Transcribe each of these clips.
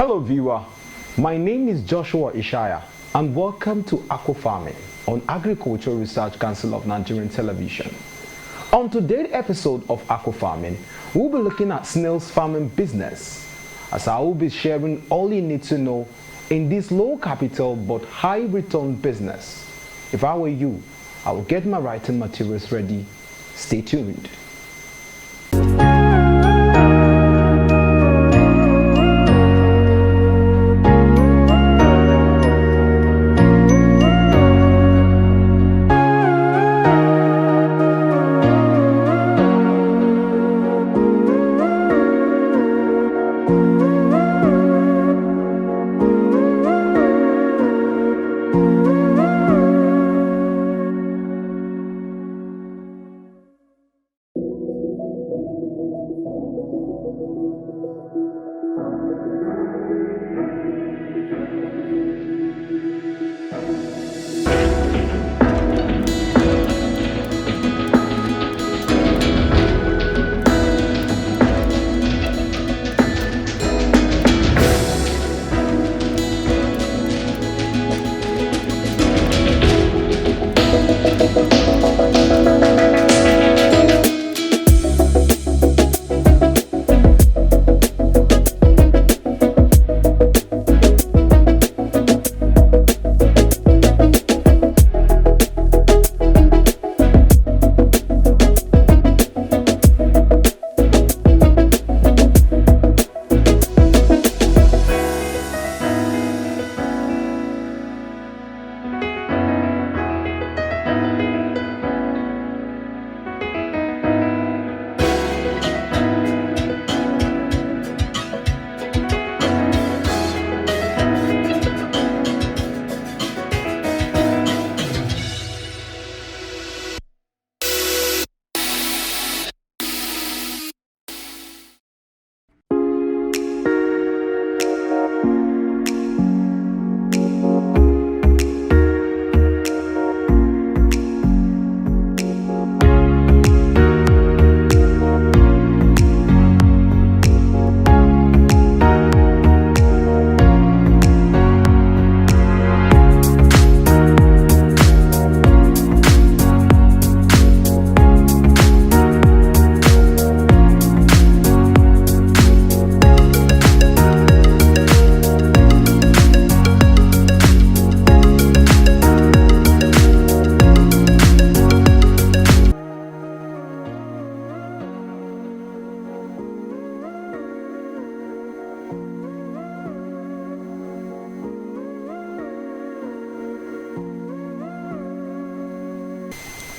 Hello viewer, my name is Joshua Ishaya and welcome to Aqua Farming on Agricultural Research Council of Nigerian Television. On today's episode of Aqua Farming, we'll be looking at snails farming business, as I will be sharing all you need to know in this low capital but high return business. If I were you, I will get my writing materials ready. Stay tuned.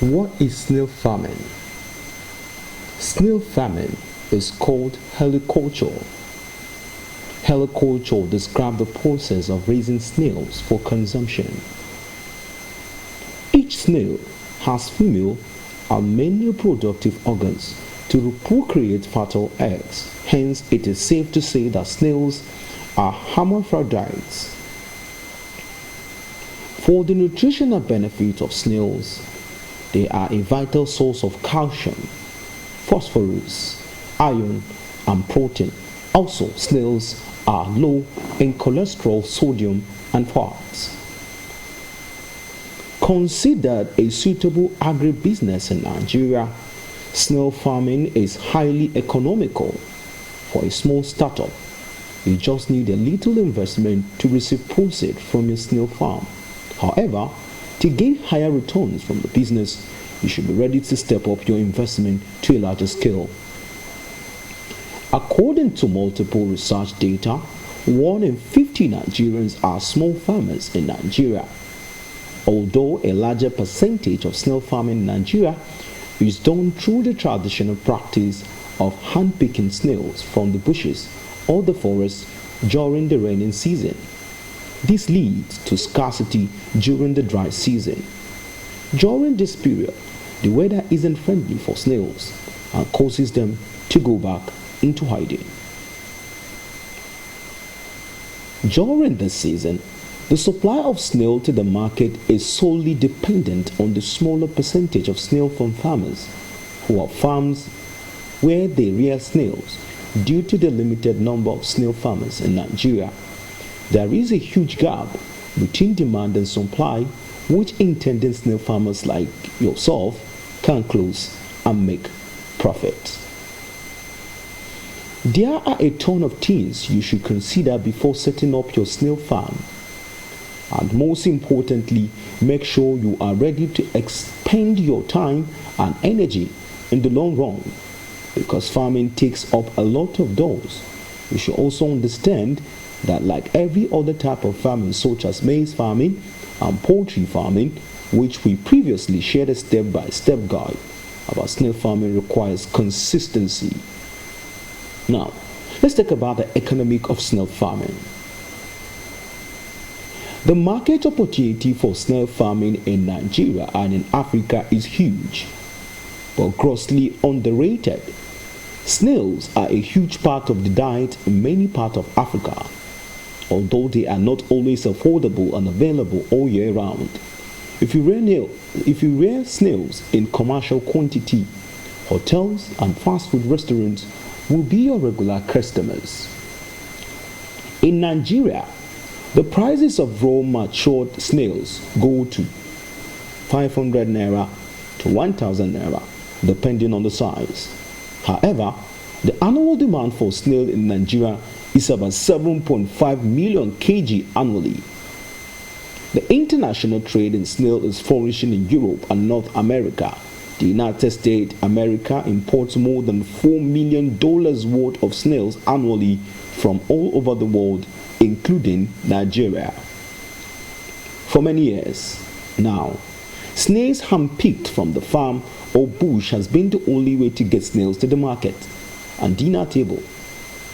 What is snail farming? Snail farming is called heliculture. Heliculture describes the process of raising snails for consumption. Each snail has female and male reproductive organs to procreate fertile eggs. Hence, it is safe to say that snails are hermaphrodites. For the nutritional benefit of snails, they are a vital source of calcium, phosphorus, iron, and protein. Also, snails are low in cholesterol, sodium, and fats. Considered a suitable agribusiness in Nigeria, snail farming is highly economical. For a small startup, you just need a little investment to receive proceeds from your snail farm. However, to gain higher returns from the business, you should be ready to step up your investment to a larger scale. According to multiple research data, 1 in 50 Nigerians are small farmers in Nigeria. Although a larger percentage of snail farming in Nigeria is done through the traditional practice of hand-picking snails from the bushes or the forest during the rainy season. This leads to scarcity during the dry season. During this period, the weather isn't friendly for snails and causes them to go back into hiding. During this season, the supply of snail to the market is solely dependent on the smaller percentage of snail from farmers who have farms where they rear snails due to the limited number of snail farmers in Nigeria. There is a huge gap between demand and supply, which intended snail farmers like yourself can close and make profit. There are a ton of things you should consider before setting up your snail farm. And most importantly, make sure you are ready to expend your time and energy in the long run, because farming takes up a lot of dollars. You should also understand that, like every other type of farming, such as maize farming and poultry farming, which we previously shared a step-by-step guide about, snail farming requires consistency. Now, let's talk about the economics of snail farming. The market opportunity for snail farming in Nigeria and in Africa is huge, but grossly underrated. Snails are a huge part of the diet in many parts of Africa, although they are not always affordable and available all year round. If you rear snails in commercial quantity, hotels and fast food restaurants will be your regular customers. In Nigeria, the prices of raw matured snails go to 500 naira to 1000 naira, depending on the size. However, the annual demand for snail in Nigeria is about 7.5 million kg annually. The international trade in snail is flourishing in Europe and North America. The United States America imports more than $4 million worth of snails annually from all over the world, including Nigeria. For many years now, snails handpicked from the farm or bush has been the only way to get snails to the market and dinner table.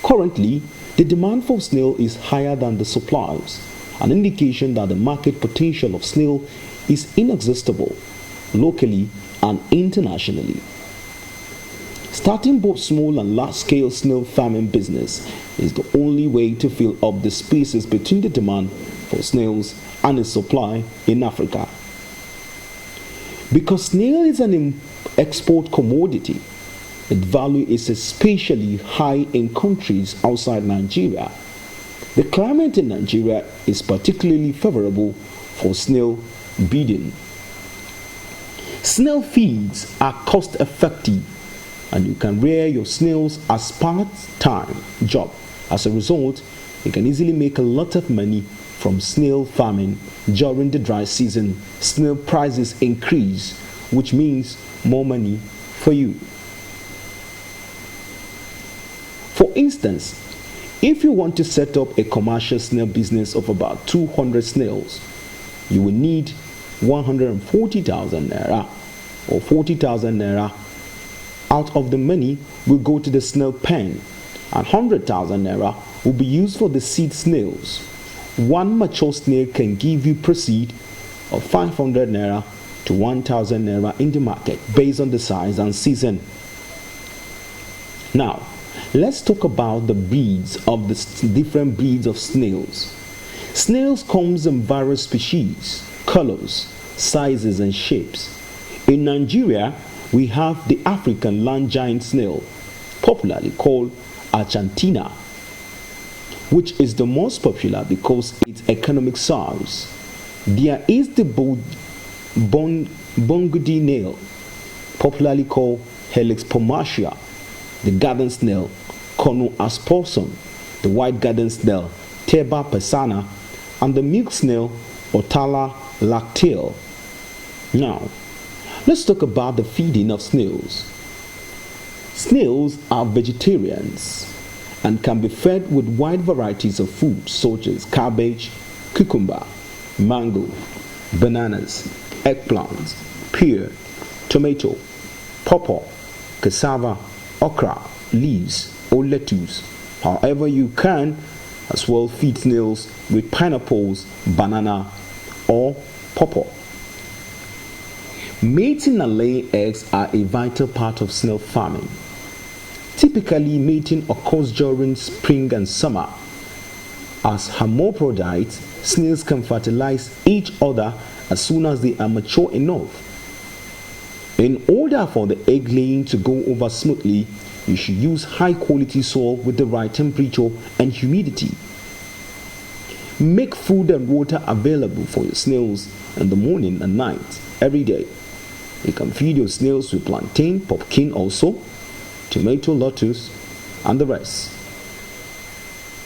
Currently, the demand for snail is higher than the supplies, an indication that the market potential of snail is inexhaustible locally and internationally. Starting both small and large-scale snail farming business is the only way to fill up the spaces between the demand for snails and its supply in Africa. Because snail is an export commodity, its value is especially high in countries outside Nigeria. The climate in Nigeria is particularly favorable for snail breeding. Snail feeds are cost-effective, and you can rear your snails as part-time job. As a result, you can easily make a lot of money from snail farming. During the dry season, snail prices increase, which means more money for you. For instance, if you want to set up a commercial snail business of about 200 snails, you will need 140,000 naira or 40,000 naira. Out of the money will go to the snail pen, and 100,000 naira will be used for the seed snails. One mature snail can give you proceed of 500 naira to 1,000 naira in the market based on the size and season. Now, let's talk about the breeds of the different breeds of snails. Snails comes in various species, colors, sizes, and shapes. In Nigeria, we have the African land giant snail, popularly called Achantina, which is the most popular because its economic size. There is the Bongudi nail, popularly called Helix pomacia, the garden snail, Cornu aspersum, the white garden snail, Theba persana, and the milk snail, Otala lactale. Now, let's talk about the feeding of snails. Snails are vegetarians and can be fed with wide varieties of food such as cabbage, cucumber, mango, bananas, eggplants, pear, tomato, pawpaw, cassava, okra, leaves, or lettuce. However, you can as well feed snails with pineapples, banana, or pawpaw. Mating and laying eggs are a vital part of snail farming. Typically, mating occurs during spring and summer. As hermaphrodites, snails can fertilize each other as soon as they are mature enough. In order for the egg laying to go over smoothly, You should use high quality soil with the right temperature and humidity. Make food and water available for your snails in the morning and night every day. You can feed your snails with plantain, pumpkin also, tomato, lettuce, and the rest.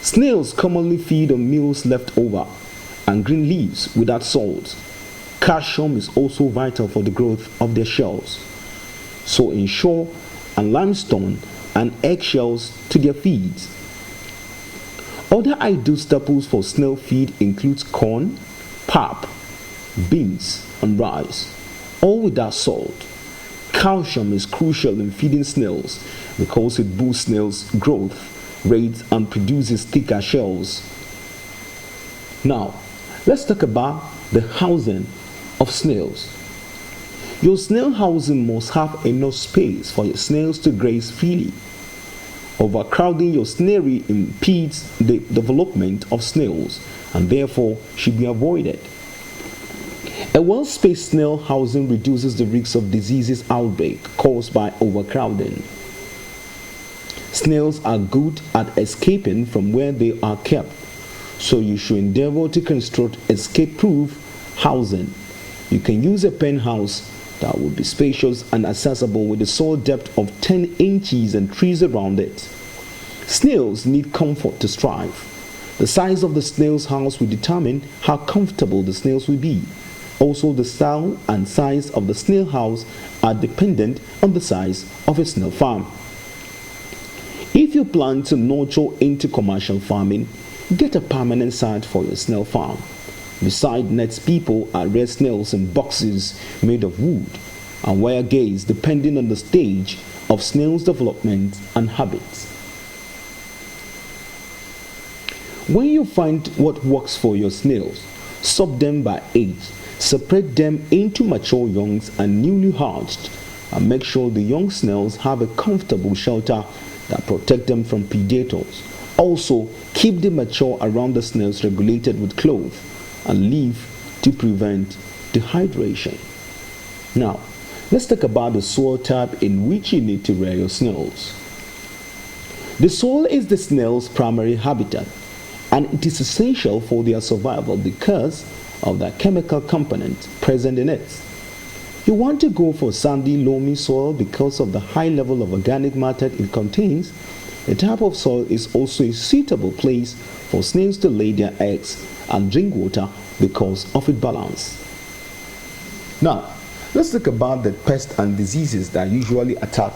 Snails commonly feed on meals left over and green leaves without salt. Calcium is also vital for the growth of their shells. So ensure and limestone and eggshells to their feeds. Other ideal staples for snail feed includes corn, pap, beans, and rice, all without salt. Calcium is crucial in feeding snails because it boosts snails' growth rates and produces thicker shells. Now, let's talk about the housing of snails. Your snail housing must have enough space for your snails to graze freely. Overcrowding your snarey impedes the development of snails and therefore should be avoided. A well-spaced snail housing reduces the risk of diseases outbreak caused by overcrowding. Snails are good at escaping from where they are kept, so you should endeavor to construct escape-proof housing. You can use a pen house that will be spacious and accessible with a soil depth of 10 inches and trees around it. Snails need comfort to thrive. The size of the snail's house will determine how comfortable the snails will be. Also, the style and size of the snail house are dependent on the size of a snail farm. If you plan to nurture into commercial farming, get a permanent site for your snail farm. Beside nets, people are rear snails in boxes made of wood and wire gates depending on the stage of snails' development and habits. When you find what works for your snails, sort them by age, separate them into mature youngs and newly hatched, and make sure the young snails have a comfortable shelter that protect them from predators. Also, keep the mature around the snails regulated with cloth and leaf to prevent dehydration. Now, let's talk about the soil type in which you need to rear your snails. The soil is the snail's primary habitat, and it is essential for their survival because of the chemical component present in it. You want to go for sandy, loamy soil because of the high level of organic matter it contains. The type of soil is also a suitable place for snails to lay their eggs and drink water because of its balance. Now, let's talk about the pests and diseases that usually attack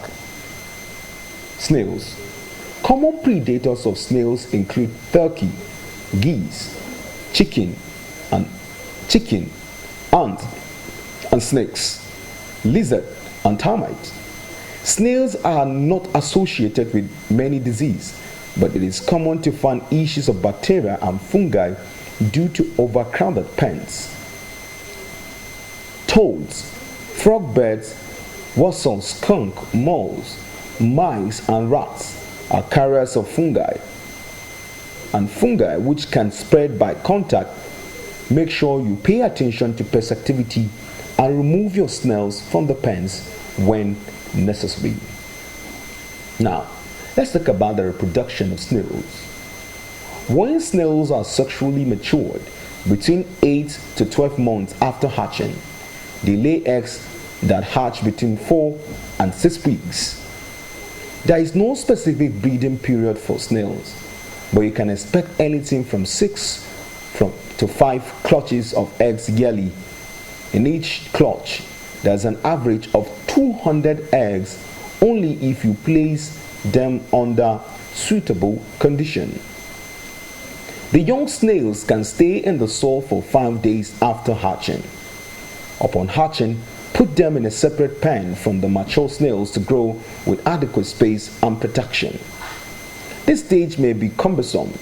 snails. Common predators of snails include turkey, geese, chicken, ants, and snakes, lizard, and termites. Snails are not associated with many diseases, but it is common to find issues of bacteria and fungi due to overcrowded pens. Toads, frogbirds, wassels, skunk, moles, mice, and rats are carriers of fungi, which can spread by contact. Make sure you pay attention to pest activity and remove your snails from the pens when necessary. Now, let's talk about the reproduction of snails. When snails are sexually matured, between 8 to 12 months after hatching, they lay eggs that hatch between 4 and 6 weeks. There is no specific breeding period for snails, but you can expect anything from 6 to 5 clutches of eggs yearly. In each clutch, there's an average of 200 eggs only if you place them under suitable condition. The young snails can stay in the soil for 5 days after hatching. Upon hatching, put them in a separate pen from the mature snails to grow with adequate space and protection. This stage may be cumbersome,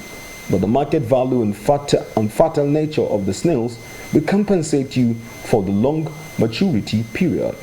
but the market value and fertile nature of the snails will compensate you for the long maturity period.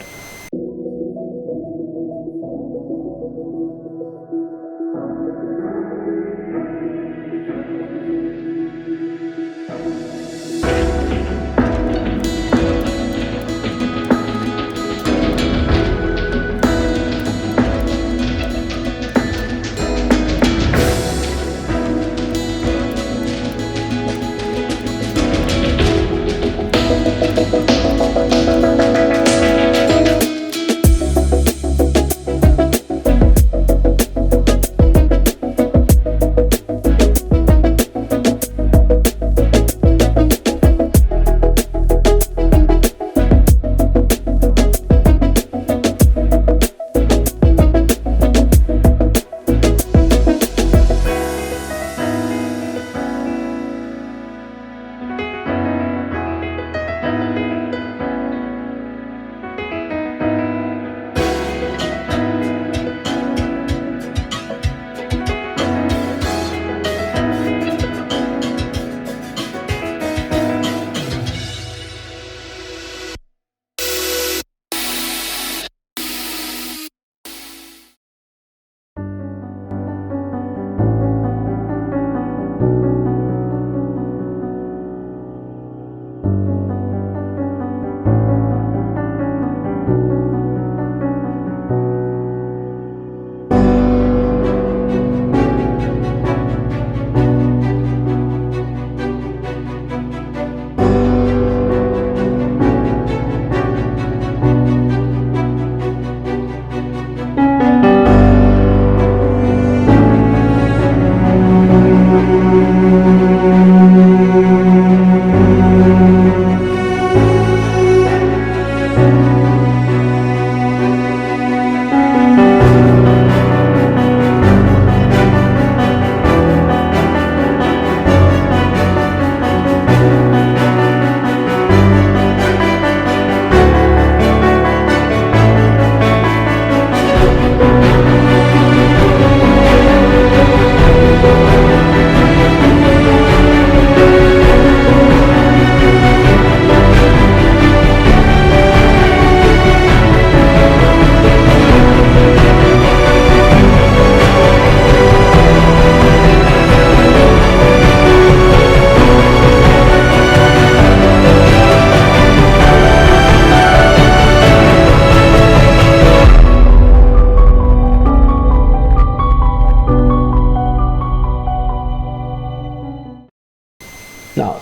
Now,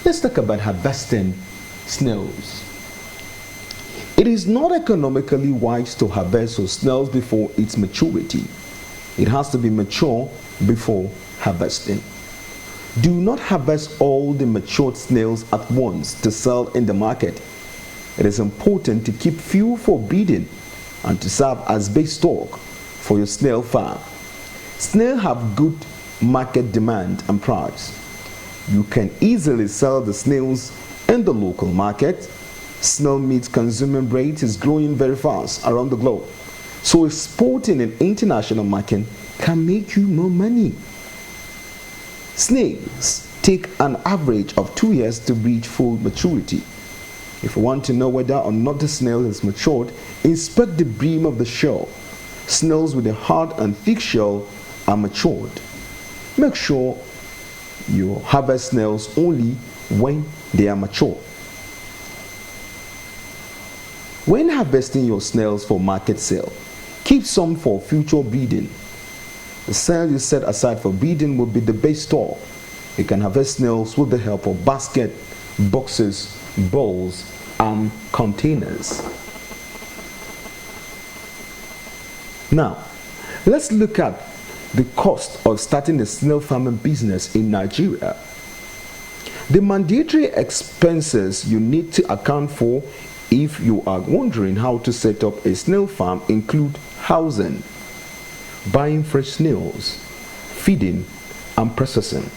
let's talk about harvesting snails. It is not economically wise to harvest your snails before its maturity. It has to be mature before harvesting. Do not harvest all the matured snails at once to sell in the market. It is important to keep few for breeding and to serve as base stock for your snail farm. Snails have good market demand and price. You can easily sell the snails in the local market. Snail meat consuming rate is growing very fast around the globe, so exporting in international market can make you more money. Snails take an average of 2 years to reach full maturity. If you want to know whether or not the snail is matured, inspect the brim of the shell. Snails with a hard and thick shell are matured. Make sure you harvest snails only when they are mature. When harvesting your snails for market sale, keep some for future breeding. The snail you set aside for breeding will be the base store. You can harvest snails with the help of baskets, boxes, bowls, and containers. Now, let's look at the cost of starting a snail farming business in Nigeria. The mandatory expenses you need to account for if you are wondering how to set up a snail farm include housing, buying fresh snails, feeding, and processing.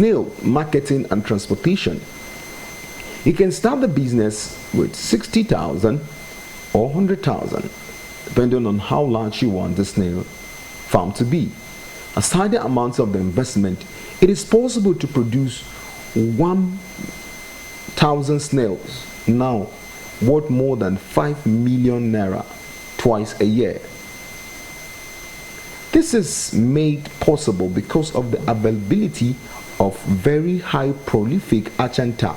snail marketing and transportation. You can start the business with 60,000 or 100,000, depending on how large you want the snail farm to be. Aside the amounts of the investment, it is possible to produce 1,000 snails now worth more than 5 million naira twice a year. This is made possible because of the availability of very high prolific Achantina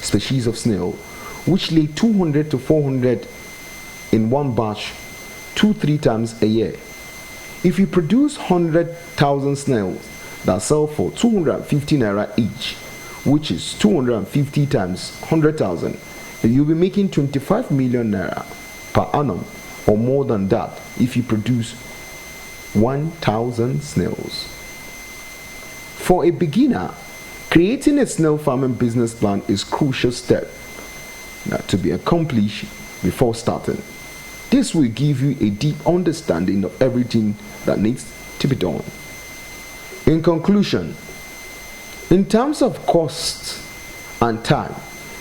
species of snail, which lay 200 to 400 in one batch 2-3 times a year. If you produce 100,000 snails that sell for 250 naira each, which is 250 times 100,000, you'll be making 25 million naira per annum, or more than that if you produce 1,000 snails. For a beginner, creating a snail farming business plan is a crucial step to be accomplished before starting. This will give you a deep understanding of everything that needs to be done. In conclusion, in terms of cost and time,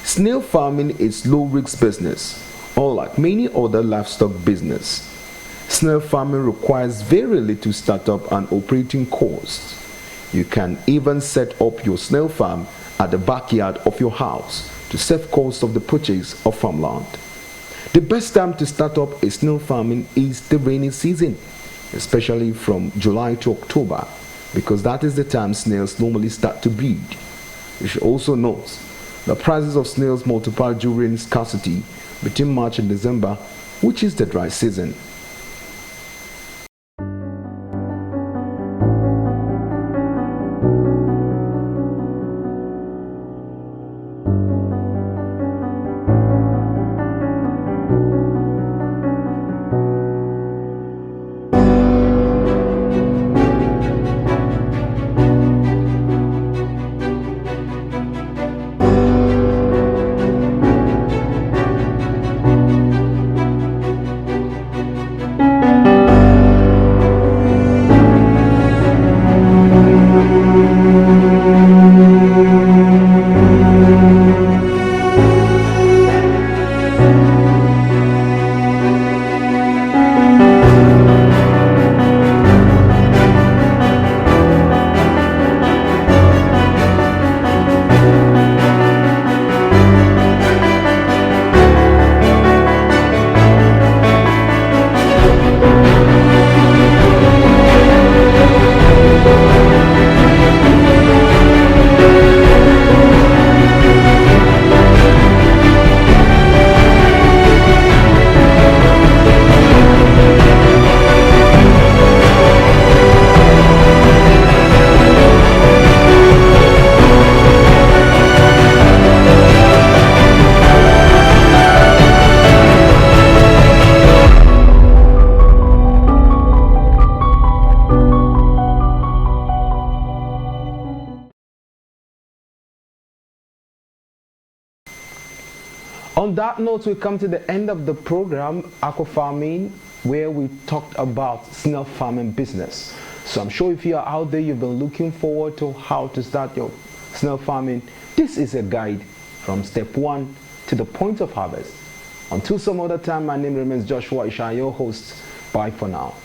snail farming is low-risk business. Unlike many other livestock business, snail farming requires very little startup and operating costs. You can even set up your snail farm at the backyard of your house to save costs of the purchase of farmland. The best time to start up a snail farming is the rainy season, especially from July to October, because that is the time snails normally start to breed. You should also note the prices of snails multiply during scarcity between March and December, which is the dry season. On that note, we come to the end of the program, Aqua Farming, where we talked about snail farming business. So I'm sure if you are out there, you've been looking forward to how to start your snail farming. This is a guide from step 1 to the point of harvest. Until some other time, my name remains Joshua Isha, your host. Bye for now.